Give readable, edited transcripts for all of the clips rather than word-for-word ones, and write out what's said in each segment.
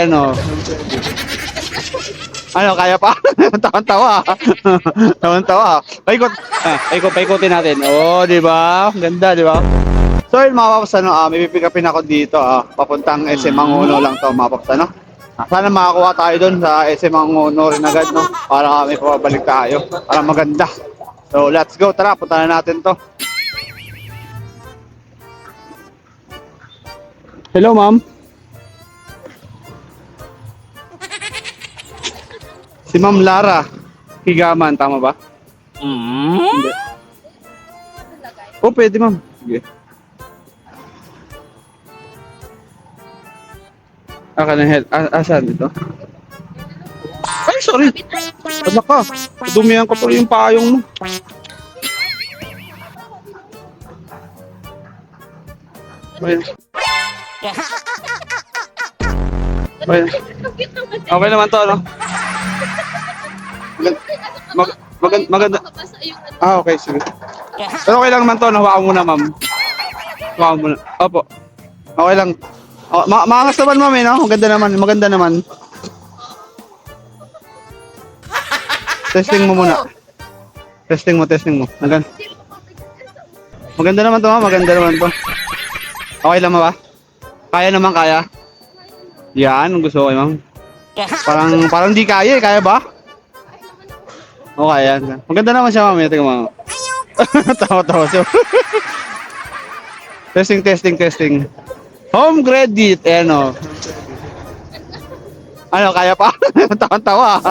no. Ano, kaya pa? Tawan-tawa. Tawan-tawa. Paikutin natin. Oh, di ba? Ganda, di ba? So, yun mga paps, ano, may pipick upin ako dito, papuntang SM Manguno lang to, mga paps, ano. Sana makakuha tayo dun sa SM Manguno rin agad, no? Para may pabalik tayo. Para maganda. So, let's go. Tara, punta na natin to. Hello, ma'am. Si Ma'am Lara Higaman, tama ba? Hindi. Oh, pwede, ma'am. Sige. Asan ito? Ay, sorry. Asa ka? Dumihan ko tuloy yung payong mo. Ayan. Ayan. Okay naman to, no? Maganda. Okay, sige. Pero okay lang naman to, hawakan mo na, ma'am. Hawakan mo na. Opo. Okay lang. Maangas naman, ma'am, no? Maganda naman. Testing mo muna. Testing mo. Maganda naman to, ma'am. Maganda naman to. Okay lang, ba? Kaya? Yan, gusto ko, ma'am. Parang di kaya, kaya ba? Okay, yan. Maganda naman siya, ma'am. Tingnan mo. Tawa siya. Testing. Home credit, ano. Ano, kaya pa? Tawan-tawa.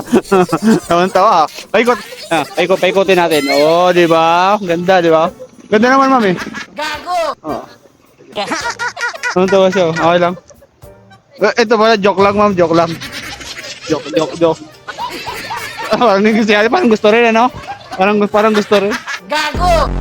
Paikutin natin. Oh, di ba? Ganda, di ba? Ganda naman, ma'am, eh. Gago! Oh. Tawan-tawa siya. Okay lang. Ito pala, joke lang, ma'am. Joke. Parang gusto rin, ano? Parang gusto rin. Gago!